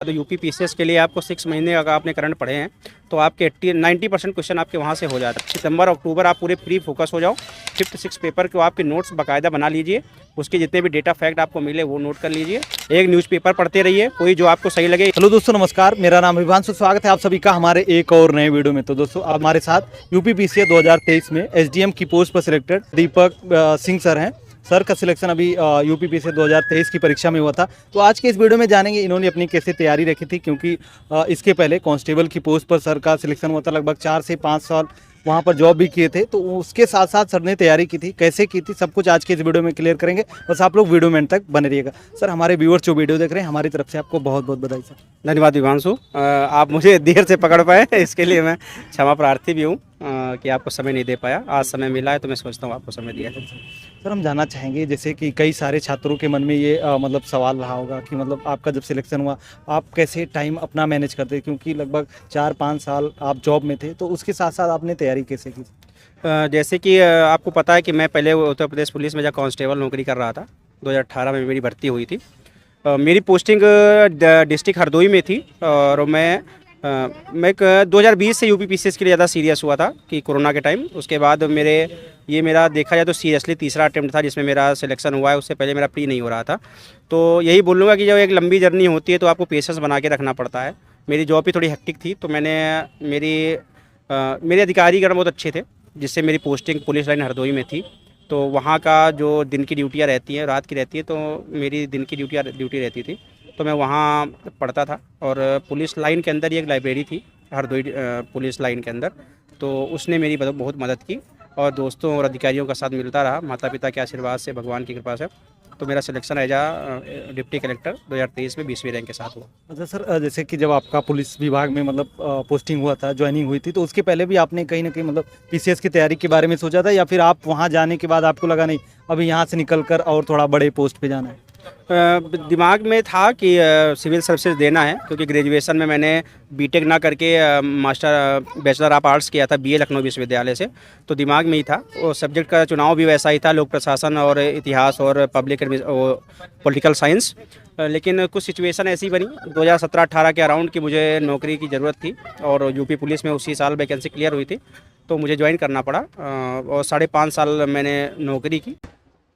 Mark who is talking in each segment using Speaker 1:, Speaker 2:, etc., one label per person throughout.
Speaker 1: तो UP PCS के लिए आपको 6 महीने अगर आपने करंट पढ़े हैं तो आपके 90% क्वेश्चन आपके वहाँ से हो जाता है। सितंबर अक्टूबर आप पूरे प्री फोकस हो जाओ। 5th 6th पेपर को आपके नोट्स बाकायदा बना लीजिए, उसके जितने भी डेटा फैक्ट आपको मिले वो नोट कर लीजिए। एक न्यूज़पेपर पढ़ते रहिए, कोई जो आपको सही लगे।
Speaker 2: हेलो दोस्तों, नमस्कार। मेरा नाम हिमांशु, स्वागत है आप सभी का हमारे एक और नए वीडियो में। तो दोस्तों हमारे साथ यूपी पीसीएस 2023 में एसडीएम की पोस्ट पर सिलेक्टेड दीपक सिंह सर हैं। सर का सिलेक्शन अभी यूपी पीसीएस 2023 की परीक्षा में हुआ था। तो आज के इस वीडियो में जानेंगे इन्होंने अपनी कैसे तैयारी रखी थी, क्योंकि इसके पहले कांस्टेबल की पोस्ट पर सर का सिलेक्शन हुआ था। लगभग 4 से 5 साल वहाँ पर जॉब भी किए थे। तो उसके साथ साथ सर ने तैयारी की थी, कैसे की थी, सब कुछ आज के इस वीडियो में क्लियर करेंगे। बस आप लोग वीडियो में एंड तक बने रहिएगा। सर, हमारे व्यूअर्स जो वीडियो देख रहे हैं, हमारी तरफ से आपको बहुत बहुत बधाई सर।
Speaker 1: धन्यवाद हिमांशु, आप मुझे देर से पकड़ पाए इसके लिए मैं क्षमा प्रार्थी भी हूँ कि आपको समय नहीं दे पाया। आज समय मिला है तो मैं सोचता हूँ आपको समय दिया है।
Speaker 2: सर, हम जानना चाहेंगे, जैसे कि कई सारे छात्रों के मन में ये मतलब सवाल रहा होगा कि मतलब आपका जब सिलेक्शन हुआ आप कैसे टाइम अपना मैनेज करते, क्योंकि लगभग 4-5 साल आप जॉब में थे, तो उसके साथ साथ आपने तैयारी कैसे की?
Speaker 1: जैसे कि आपको पता है कि मैं पहले उत्तर प्रदेश पुलिस में जब कांस्टेबल नौकरी कर रहा था, 2018 में मेरी भर्ती हुई थी। मेरी पोस्टिंग डिस्ट्रिक्ट हरदोई में थी और मैं 2020 से यूपी पीसीएस के लिए ज़्यादा सीरियस हुआ था कि कोरोना के टाइम। उसके बाद मेरा देखा जाए तो सीरियसली तीसरा अटेम्प्ट था जिसमें मेरा सिलेक्शन हुआ है। उससे पहले मेरा प्री नहीं हो रहा था। तो यही बोलूँगा कि जब एक लंबी जर्नी होती है तो आपको पेशेंस बना के रखना पड़ता है। मेरी जॉब भी थोड़ी हेक्टिक थी, तो मेरे अधिकारीगण बहुत अच्छे थे, जिससे मेरी पोस्टिंग पुलिस लाइन हरदोई में थी। तो वहाँ का जो दिन की ड्यूटियाँ रहती हैं, रात की रहती है, तो मेरी दिन की ड्यूटी रहती थी, तो मैं वहाँ पढ़ता था। और पुलिस लाइन के अंदर ही एक लाइब्रेरी थी हरदोई पुलिस लाइन के अंदर, तो उसने मेरी बहुत मदद की और दोस्तों और अधिकारियों का साथ मिलता रहा, माता पिता के आशीर्वाद से, भगवान की कृपा से। तो मेरा सिलेक्शन एज डिप्टी कलेक्टर 2023 में 20वीं रैंक के साथ हुआ।
Speaker 2: अच्छा सर, जैसे कि जब आपका पुलिस विभाग में मतलब पोस्टिंग हुआ था, ज्वाइनिंग हुई थी, तो उसके पहले भी आपने कहीं ना कहीं मतलब पीसीएस की तैयारी के बारे में सोचा था, या फिर आप वहाँ जाने के बाद आपको लगा नहीं अभी यहाँ से निकल कर और थोड़ा बड़े पोस्ट पे जाना है?
Speaker 1: दिमाग में था कि सिविल सर्विसेज देना है, क्योंकि ग्रेजुएशन में मैंने बीटेक ना करके बैचलर ऑफ आर्ट्स किया था बीए लखनऊ विश्वविद्यालय से। तो दिमाग में ही था, और सब्जेक्ट का चुनाव भी वैसा ही था, लोक प्रशासन और इतिहास और पब्लिक पॉलिटिकल साइंस। लेकिन कुछ सिचुएशन ऐसी बनी 2017-18 के अराउंड कि मुझे नौकरी की ज़रूरत थी और यूपी पुलिस में उसी साल वैकेंसी क्लियर हुई थी, तो मुझे ज्वाइन करना पड़ा और 5.5 साल मैंने नौकरी की।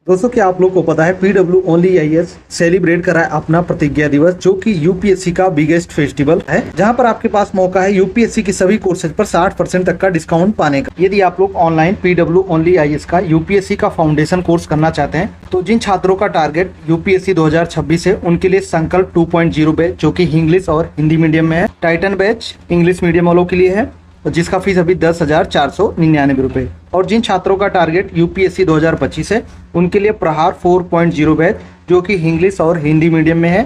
Speaker 2: दोस्तों, क्या आप लोग को पता है पीडब्ल्यू ओनली IAS सेलिब्रेट कर रहा है अपना प्रतिज्ञा दिवस, जो कि यूपीएससी का बिगेस्ट फेस्टिवल है, जहां पर आपके पास मौका है यूपीएससी की सभी कोर्सेज पर 60% तक का डिस्काउंट पाने का। यदि आप लोग ऑनलाइन पीडब्ल्यू ओनली IAS का यूपीएससी का फाउंडेशन कोर्स करना चाहते हैं, तो जिन छात्रों का टारगेट यूपीएससी 2026 है, उनके लिए संकल्प 2.0 बैच, जो की इंग्लिश और हिंदी मीडियम में है, टाइटन बैच इंग्लिश मीडियम वालों के लिए है, जिसका फीस अभी 10,499 रुपए। और जिन छात्रों का टारगेट यूपीएससी 2025 है, उनके लिए प्रहार 4.0 बैच, जो कि इंग्लिश और हिंदी मीडियम में है,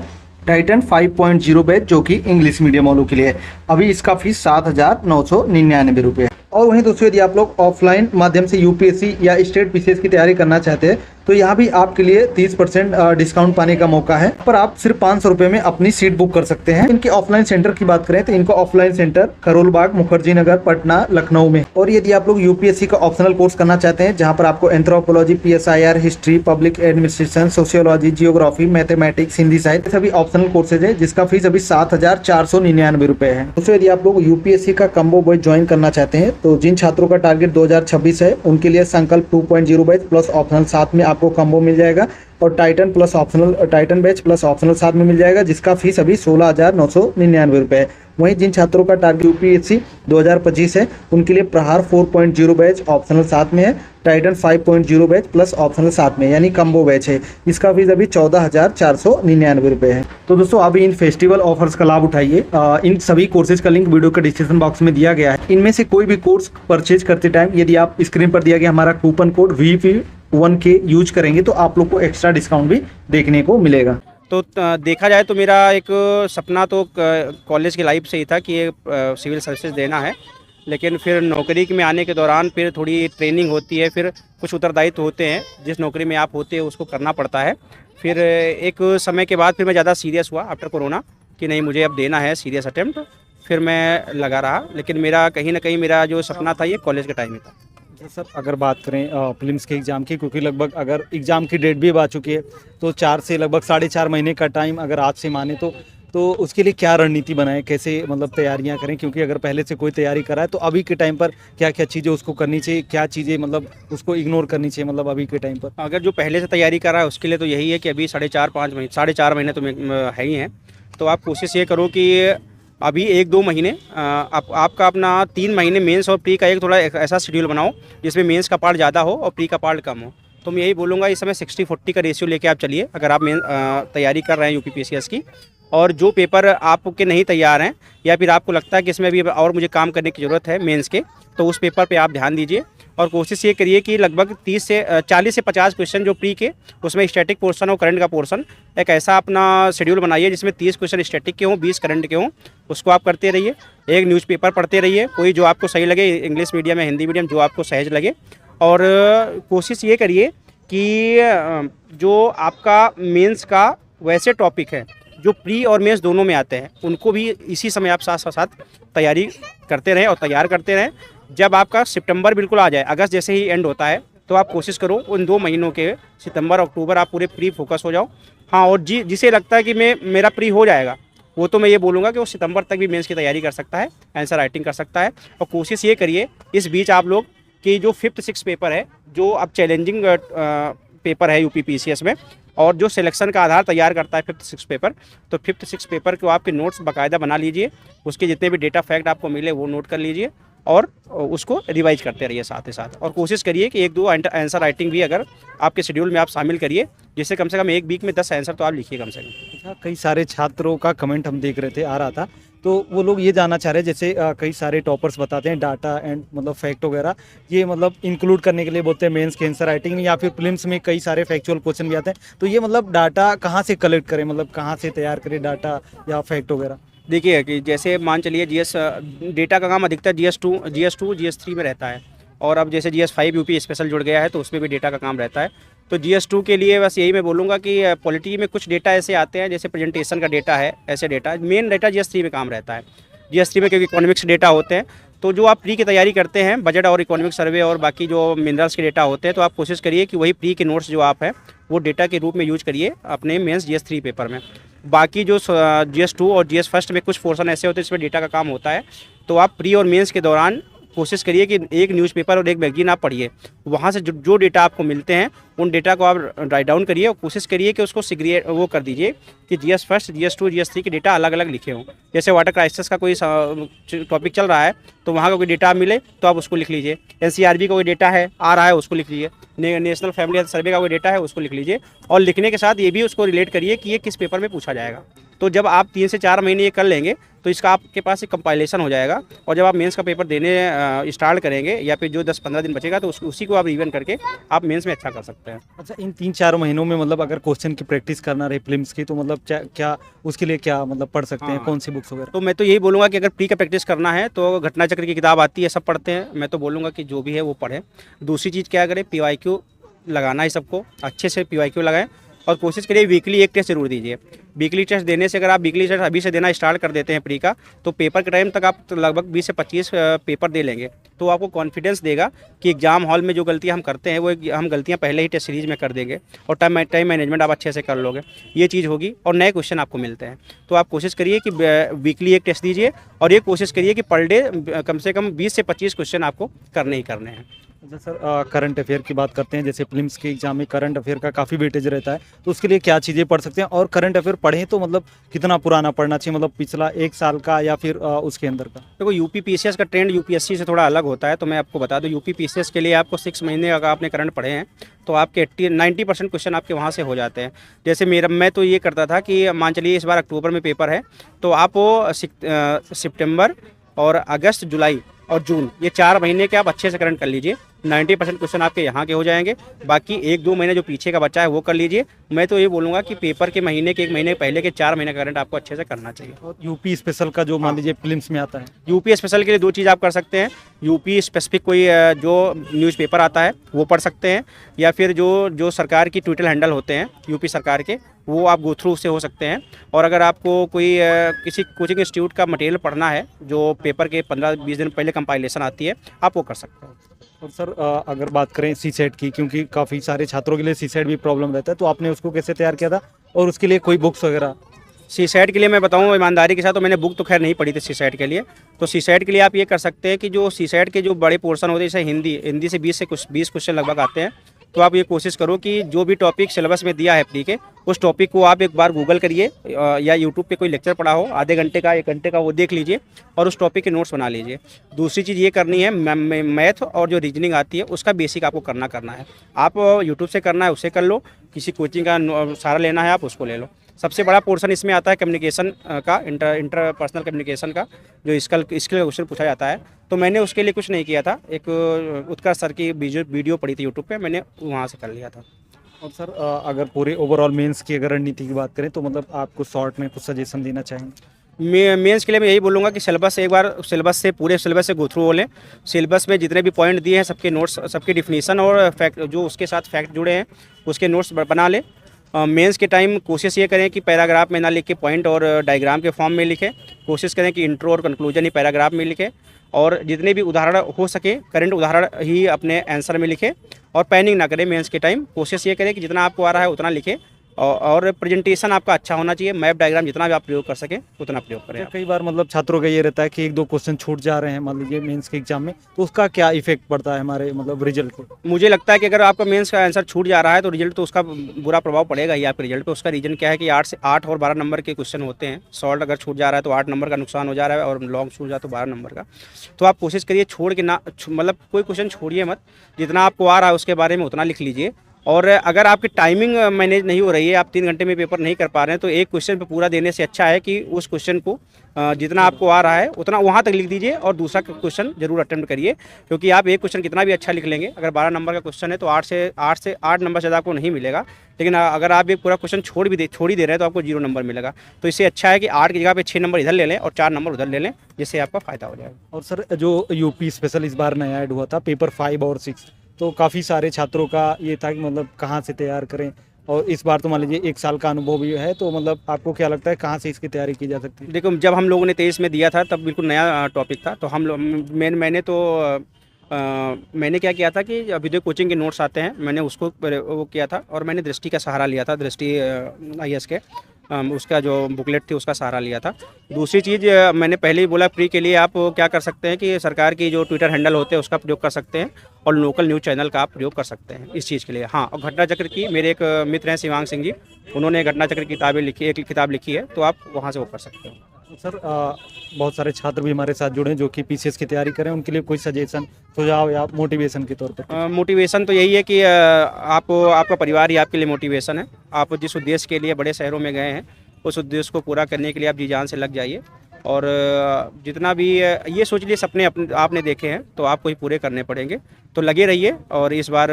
Speaker 2: टाइटन 5.0 बैच, जो कि इंग्लिश मीडियम वालों के लिए है। अभी इसका फीस 7,999 रुपए है। और वहीं दोस्तों, यदि आप लोग ऑफलाइन माध्यम से यूपीएससी या स्टेट पीसीएस की तैयारी करना चाहते हैं, तो यहाँ भी आपके लिए 30% डिस्काउंट पाने का मौका है। पर आप सिर्फ 500 रुपए में अपनी सीट बुक कर सकते हैं। इनके ऑफलाइन सेंटर की बात करें तो इनका ऑफलाइन सेंटर करोल बाग, मुखर्जी नगर, पटना, लखनऊ में। और यदि आप लोग यूपीएससी का ऑप्शनल कोर्स करना चाहते हैं, जहाँ पर आपको anthropology, PSIR, history, public administration, sociology, geography, mathematics, Hindi साहित्य, सभी ऑप्शनल कोर्सेज है, जिसका फीस अभी 7,499 रुपए है। दोस्तों, यदि आप लोग यूपीएससी का कम्बो बैच ज्वाइन करना चाहते हैं, तो जिन छात्रों का टारगेट 2026 है, उनके लिए संकल्प 2.0 बैच प्लस ऑप्शनल साथ में आपको कम्बो मिल जाएगा, और टाइटन बैच प्लस ऑप्शनल साथ में मिल जाएगा, जिसका फीस अभी 16,999 रुपए है। वहीं जिन छात्रों का टारगेट यूपीएससी 2025 है, उनके लिए प्रहार 4.0 बैच ऑप्शनल साथ में है, टाइटन 5.0 बैच प्लस ऑप्शनल साथ में, यानी कम्बो बैच है। इसका फीस अभी 14,499 रुपए है। तो दोस्तों, अभी इन फेस्टिवल ऑफर्स का लाभ उठाइए। इन सभी कोर्सेज का लिंक वीडियो के डिस्क्रिप्शन बॉक्स में दिया गया है। इनमें से कोई भी कोर्स परचेज करते टाइम यदि आप स्क्रीन पर दिया गया हमारा कूपन कोड VP1K यूज करेंगे, तो आप लोग को एक्स्ट्रा डिस्काउंट भी देखने को मिलेगा।
Speaker 1: तो देखा जाए तो मेरा एक सपना तो कॉलेज की लाइफ से ही था कि ये सिविल सर्विसेज देना है, लेकिन फिर नौकरी में आने के दौरान फिर थोड़ी ट्रेनिंग होती है, फिर कुछ उत्तरदायित्व होते हैं, जिस नौकरी में आप होते हैं उसको करना पड़ता है। फिर एक समय के बाद फिर मैं ज़्यादा सीरियस हुआ आफ्टर कोरोना कि नहीं, मुझे अब देना है सीरियस अटेम्प्ट। फिर मैं लगा रहा, लेकिन मेरा कहीं ना कहीं मेरा जो सपना था ये कॉलेज के टाइम में था।
Speaker 2: सर, अगर बात करें प्रीलिम्स के एग्ज़ाम की, क्योंकि लगभग अगर एग्ज़ाम की डेट भी आ चुकी है, तो 4 से लगभग 4.5 महीने का टाइम अगर आज से माने तो तो उसके लिए क्या रणनीति बनाएं, कैसे मतलब तैयारियां करें, क्योंकि अगर पहले से कोई तैयारी करा है तो अभी के टाइम पर क्या क्या चीज़ें उसको करनी चाहिए, क्या चीज़ें मतलब उसको इग्नोर करनी चाहिए मतलब अभी के टाइम पर।
Speaker 1: अगर जो पहले से तैयारी कर रहा है उसके लिए तो यही है कि अभी 4.5 महीने तो है ही हैं। तो आप कोशिश ये करो कि अभी 1-2 महीने आपका अपना 3 महीने मेंस और प्री का एक थोड़ा ऐसा शेड्यूल बनाओ जिसमें मेंस का पार्ट ज़्यादा हो और प्री का पार्ट कम हो। तो मैं यही बोलूँगा इस समय 60-40 का रेशियो लेके आप चलिए अगर आप तैयारी कर रहे हैं यूपीपीसीएस की। और जो पेपर आपके नहीं तैयार हैं या फिर आपको लगता है कि इसमें भी और मुझे काम करने की ज़रूरत है मेंस के, तो उस पेपर पे आप ध्यान दीजिए और कोशिश ये करिए कि लगभग 40 से 50 क्वेश्चन जो प्री के उसमें स्टैटिक पोर्शन और करंट का पोर्शन एक ऐसा अपना शेड्यूल बनाइए जिसमें 30 क्वेश्चन स्टैटिक के हों, 20 करंट के हों। उसको आप करते रहिए। एक न्यूज़पेपर पढ़ते रहिए, कोई जो आपको सही लगे, इंग्लिश मीडियम या हिंदी मीडियम, जो आपको सहज लगे। और कोशिश ये करिए कि जो आपका मेंस का वैसे टॉपिक है जो प्री और मेंस दोनों में आते हैं उनको भी इसी समय आप साथ साथ तैयारी करते रहें और तैयार करते रहें। जब आपका सितंबर बिल्कुल आ जाए, अगस्त जैसे ही एंड होता है, तो आप कोशिश करो उन 2 महीनों के सितंबर अक्टूबर आप पूरे प्री फोकस हो जाओ। हाँ, और जिसे लगता है कि मेरा प्री हो जाएगा, वो तो मैं ये बोलूँगा कि वो सितंबर तक भी मेंस की तैयारी कर सकता है, आंसर राइटिंग कर सकता है। और कोशिश ये करिए इस बीच आप लोग कि जो 5th-6th पेपर है, जो अब चैलेंजिंग पेपर है यूपीपीसीएस में, और जो सिलेक्शन का आधार तैयार करता है 5th-6th पेपर, तो 5th-6th पेपर को आपके नोट्स बाकायदा बना लीजिए। उसके जितने भी डेटा फैक्ट आपको मिले वो नोट कर लीजिए और उसको रिवाइज करते रहिए साथ ही साथ। और कोशिश करिए कि 1-2 आंसर राइटिंग भी अगर आपके शेड्यूल में आप शामिल करिए, जिससे कम से कम एक वीक में 10 आंसर तो आप लिखिए कम से कम।
Speaker 2: कई सारे छात्रों का कमेंट हम देख रहे थे, आ रहा था, तो वो लोग ये जानना चाह रहे हैं, जैसे कई सारे टॉपर्स बताते हैं डाटा एंड मतलब फैक्ट वगैरह ये मतलब इंक्लूड करने के लिए बोलते हैं मेंस के आंसर राइटिंग में, या फिर प्रीलिम्स में कई सारे फैक्चुअल क्वेश्चन भी आते हैं। तो ये मतलब डाटा कहाँ से कलेक्ट करें, मतलब कहाँ से तैयार करें डाटा या फैक्ट वगैरह।
Speaker 1: देखिए कि जैसे मान चलिए जीएस डेटा का काम अधिकतर GS2 GS3 में रहता है, और अब जैसे GS5 यूपी स्पेशल जुड़ गया है तो उसमें भी डेटा का काम रहता है। तो GS2 के लिए बस यही मैं बोलूँगा कि पॉलिटी में कुछ डेटा ऐसे आते हैं, जैसे प्रेजेंटेशन का डेटा है, ऐसे डेटा मेन डेटा GS3 में काम रहता है। GS3 में क्योंकि इकोनॉमिक्स डेटा होते हैं, तो जो आप प्री की तैयारी करते हैं, बजट और इकोनॉमिक सर्वे और बाकी जो मिनरल्स के डेटा होते हैं, तो आप कोशिश करिए कि वही प्री के नोट्स जो आप हैं वो डेटा के रूप में यूज करिए अपने मेंस GS3 पेपर में। बाकी जो GS2 और GS फर्स्ट में कुछ पोर्शन ऐसे होते हैं जिसमें डेटा का काम होता है, तो आप प्री और मेंस के दौरान कोशिश करिए कि एक न्यूज़पेपर और एक मैगजीन आप पढ़िए। वहाँ से जो डेटा आपको मिलते हैं उन डेटा को आप राइट डाउन करिए और कोशिश करिए कि उसको सिग्रिएट वो कर दीजिए कि GS फर्स्ट, GS2, GS3 के डेटा अलग अलग लिखे हों। जैसे वाटर क्राइसिस का कोई टॉपिक चल रहा है तो वहाँ का कोई डेटा मिले तो आप उसको लिख लीजिए। NCRB का कोई डेटा है आ रहा है उसको लिख लीजिए। नेशनल फैमिली हेल्थ सर्वे का कोई डेटा है उसको लिख लीजिए। और लिखने के साथ ये भी उसको रिलेट करिए कि ये किस पेपर में पूछा जाएगा। तो जब आप 3 से 4 महीने ये कर लेंगे तो इसका आपके पास एक कंपाइलेशन हो जाएगा, और जब आप मेंस का पेपर देने स्टार्ट करेंगे या फिर जो 10-15 दिन बचेगा तो उसी को आप रिवीजन करके आप मेंस में अच्छा कर सकते हैं।
Speaker 2: अच्छा, इन 3-4 महीनों में मतलब अगर क्वेश्चन की प्रैक्टिस करना रहे फिल्म्स की, तो मतलब क्या उसके लिए क्या मतलब पढ़ सकते हैं, कौन सी बुक्स वगैरह।
Speaker 1: तो मैं तो यही बोलूँगा कि अगर प्री का प्रैक्टिस करना है तो घटना चक्र की किताब आती है, सब पढ़ते हैं। मैं तो बोलूँगा कि जो भी है वो पढ़ें। दूसरी चीज़ क्या करें, PYQ लगाना है सबको, अच्छे से PYQ लगाएं और कोशिश करिए वीकली एक टेस्ट जरूर दीजिए। वीकली टेस्ट देने से अगर आप वीकली टेस्ट अभी से देना स्टार्ट कर देते हैं प्री का, तो पेपर के टाइम तक आप लगभग 20 से 25 पेपर दे लेंगे। तो आपको कॉन्फिडेंस देगा कि एग्जाम हॉल में जो गलतियां हम करते हैं वो हम गलतियां पहले ही टेस्ट सीरीज में कर देंगे और टाइम मैनेजमेंट आप अच्छे से कर लोगे। ये चीज़ होगी और नए क्वेश्चन आपको मिलते हैं। तो आप कोशिश करिए कि वीकली एक टेस्ट दीजिए और ये कोशिश करिए कि पर डे कम से कम 20 से 25 क्वेश्चन आपको करने ही करने हैं।
Speaker 2: अच्छा सर, करंट अफेयर की बात करते हैं, जैसे फिल्म्स के एग्जाम में करंट अफेयर का काफ़ी वेटेज रहता है, तो उसके लिए क्या चीज़ें पढ़ सकते हैं, और करंट अफेयर पढ़ें तो मतलब कितना पुराना पढ़ना चाहिए, मतलब पिछला 1 साल का या फिर उसके अंदर का।
Speaker 1: देखो यूपीपीसीएस का ट्रेंड यूपीएससी से थोड़ा अलग होता है, तो मैं आपको बता दूं यूपीपीसीएस के लिए आपको 6 महीने अगर आपने करंट पढ़े हैं तो आपके 90% क्वेश्चन आपके वहाँ से हो जाते हैं। जैसे मैं तो ये करता था कि मान चलिए इस बार अक्टूबर में पेपर है तो आप वो सितंबर और अगस्त, जुलाई और जून, ये 4 महीने के आप अच्छे से करंट कर लीजिए। 90% क्वेश्चन आपके यहाँ के हो जाएंगे। बाकी 1-2 महीने जो पीछे का बचा है वो कर लीजिए। मैं तो ये बोलूँगा कि पेपर के महीने के 1 महीने पहले के 4 महीने का करंट आपको अच्छे से करना चाहिए।
Speaker 2: और यूपी स्पेशल का जो मान लीजिए फिल्म्स में आता है,
Speaker 1: यूपी स्पेशल के लिए 2 चीज़ आप कर सकते हैं। यूपी स्पेसिफिक कोई जो न्यूज़पेपर आता है वो पढ़ सकते हैं, या फिर जो सरकार की ट्विटर हैंडल होते हैं यूपी सरकार के, वो आप गो थ्रू से हो सकते हैं। और अगर आपको कोई किसी कोचिंग इंस्टीट्यूट का मटेरियल पढ़ना है जो पेपर के 15-20 दिन पहले कंपाइलेशन आती है, आप वो कर सकते हैं।
Speaker 2: और सर अगर बात करें सीसेट की, क्योंकि काफ़ी सारे छात्रों के लिए सीसेट भी प्रॉब्लम रहता है, तो आपने उसको कैसे तैयार किया था और उसके लिए कोई बुक्स वगैरह।
Speaker 1: सीसैट के लिए मैं बताऊं ईमानदारी के साथ, तो मैंने बुक तो खैर नहीं पढ़ी थी सीसैट के लिए। तो सीसैट के लिए आप ये कर सकते हैं कि जो सीसैट के जो बड़े पोर्शन होते हैं, जैसे हिंदी से 20 क्वेश्चन लगभग आते हैं, तो आप ये कोशिश करो कि जो भी टॉपिक सिलेबस में दिया है प्री के, उस टॉपिक को आप एक बार गूगल करिए या यूट्यूब पे कोई लेक्चर पढ़ा हो आधे घंटे का 1 घंटे का, वो देख लीजिए और उस टॉपिक के नोट्स बना लीजिए। दूसरी चीज़ ये करनी है, मैथ और जो रीजनिंग आती है उसका बेसिक आपको करना है। आप यूट्यूब से करना है उससे कर लो, किसी कोचिंग का सहारा लेना है आप उसको ले लो। सबसे बड़ा पोर्शन इसमें आता है कम्युनिकेशन का, इंटरपर्सनल कम्युनिकेशन का, जो स्किल का क्वेश्चन पूछा जाता है। तो मैंने उसके लिए कुछ नहीं किया था, एक उत्कर्ष सर की वीडियो पड़ी थी यूट्यूब पे, मैंने वहाँ से कर लिया था।
Speaker 2: और सर अगर पूरे ओवरऑल मेंस की अगर रणनीति की बात करें तो मतलब आपको शॉर्ट में कुछ सजेशन देना चाहेंगे?
Speaker 1: मेंस के लिए मैं यही बोलूँगा कि पूरे सिलेबस से गो थ्रू हो लें। सिलेबस में जितने भी पॉइंट दिए हैं सबके नोट्स, सबकी डिफिनीसन और फैक्ट जो उसके साथ फैक्ट जुड़े हैं उसके नोट्स बना लें। मेंस के टाइम कोशिश ये करें कि पैराग्राफ में ना लिख के पॉइंट और डायग्राम के फॉर्म में लिखें। कोशिश करें कि इंट्रो और कंक्लूजन ही पैराग्राफ में लिखें, और जितने भी उदाहरण हो सके करंट उदाहरण ही अपने आंसर में लिखें, और पैनिक ना करें। मेंस के टाइम कोशिश ये करें कि जितना आपको आ रहा है उतना लिखें, और प्रेजेंटेशन आपका अच्छा होना चाहिए। मैप डायग्राम जितना भी आप प्रयोग कर सकें उतना प्रयोग करें।
Speaker 2: कई बार मतलब छात्रों का ये रहता है कि 1-2 क्वेश्चन छूट जा रहे हैं मान लीजिए मेंस के एग्जाम में, तो उसका क्या इफेक्ट पड़ता है हमारे मतलब रिजल्ट को?
Speaker 1: मुझे लगता है कि अगर आपका मेंस का आंसर छूट जा रहा है तो रिजल्ट तो उसका बुरा प्रभाव पड़ेगा ही आपके रिजल्ट पे। उसका रीजन क्या है कि 8 और 12 नंबर के क्वेश्चन होते हैं। शॉर्ट अगर छूट जा रहा है तो 8 नंबर का नुकसान हो जा रहा है, और लॉन्ग छूट जाए तो 12 नंबर का। तो आप कोशिश करिए छोड़ के ना, मतलब कोई क्वेश्चन छोड़िए मत, जितना आपको आ रहा है उसके बारे में उतना लिख लीजिए। और अगर आपकी टाइमिंग मैनेज नहीं हो रही है, आप 3 घंटे में पेपर नहीं कर पा रहे हैं, तो एक क्वेश्चन पे पूरा देने से अच्छा है कि उस क्वेश्चन को जितना आपको आ रहा है उतना वहाँ तक लिख दीजिए, और दूसरा क्वेश्चन जरूर अटेम्प्ट करिए। क्योंकि आप एक क्वेश्चन कितना भी अच्छा लिख लेंगे, अगर 12 नंबर का क्वेश्चन है तो 8 से 8 नंबर ज़्यादा आपको नहीं मिलेगा। लेकिन अगर आप एक पूरा क्वेश्चन छोड़ ही दे रहे हैं तो आपको 0 नंबर मिलेगा। तो इससे अच्छा है कि 8 की जगह पे 6 नंबर इधर ले लें और 4 नंबर उधर ले लें, जिससे आपका फ़ायदा हो जाएगा।
Speaker 2: और सर जो यूपी स्पेशल इस बार नया ऐड हुआ था पेपर 5 और 6, तो काफ़ी सारे छात्रों का ये था कि मतलब कहाँ से तैयार करें, और इस बार तो मान लीजिए 1 साल का अनुभव भी है, तो मतलब आपको क्या लगता है कहाँ से इसकी तैयारी की जा सकती है?
Speaker 1: देखो, जब हम लोगों ने 23 में दिया था तब बिल्कुल नया टॉपिक था। तो हम लोग मैंने क्या किया था कि वीडियो कोचिंग के नोट्स आते हैं, मैंने उसको वो किया था, और मैंने दृष्टि का सहारा लिया था, दृष्टि IAS के उसका जो बुकलेट थी उसका सहारा लिया था। दूसरी चीज़ मैंने पहले ही बोला, प्री के लिए आप क्या कर सकते हैं कि सरकार की जो ट्विटर हैंडल होते हैं उसका प्रयोग कर सकते हैं, और लोकल न्यूज़ चैनल का आप प्रयोग कर सकते हैं इस चीज़ के लिए। हाँ, और घटना चक्र की मेरे एक मित्र हैं शिवांग सिंह जी, उन्होंने घटना चक्र की एक किताब लिखी है, तो आप वहाँ से वो कर सकते हो।
Speaker 2: सर बहुत सारे छात्र भी हमारे साथ जुड़े हैं जो कि PCS की तैयारी करें, उनके लिए कोई सजेशन, सुझाव या मोटिवेशन के तौर पर?
Speaker 1: मोटिवेशन तो यही है कि आपका परिवार ही आपके लिए मोटिवेशन है। आप जिस उद्देश्य के लिए बड़े शहरों में गए हैं, उस उद्देश्य को पूरा करने के लिए आप जी जान से लग जाइए, और जितना भी ये सोच लिए सपने आपने देखे हैं तो आपको ही पूरे करने पड़ेंगे। तो लगे रहिए, और इस बार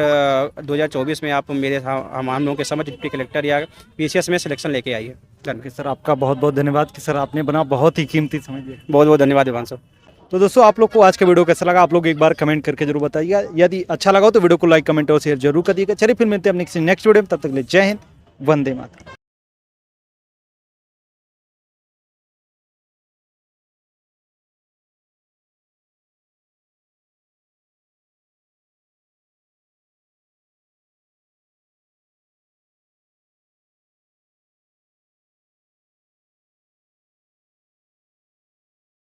Speaker 1: 2024 में आप हम लोगों के समझ डिप्टी कलेक्टर या PCS में सिलेक्शन लेके आइए।
Speaker 2: धन्यवाद सर, आपका बहुत बहुत धन्यवाद कि सर आपने बना बहुत ही कीमती समय दिया।
Speaker 1: बहुत बहुत धन्यवाद दिवांशु।
Speaker 2: तो दोस्तों आप लोग को आज का वीडियो कैसा लगा आप लोग एक बार कमेंट करके जरूर बताइएगा। यदि अच्छा लगा हो तो वीडियो को लाइक, कमेंट और शेयर जरूर करिएगा। चलिए फिर मिलते हैं अपने नेक्स्ट वीडियो में, तब तक के लिए जय हिंद, वंदे मातरम।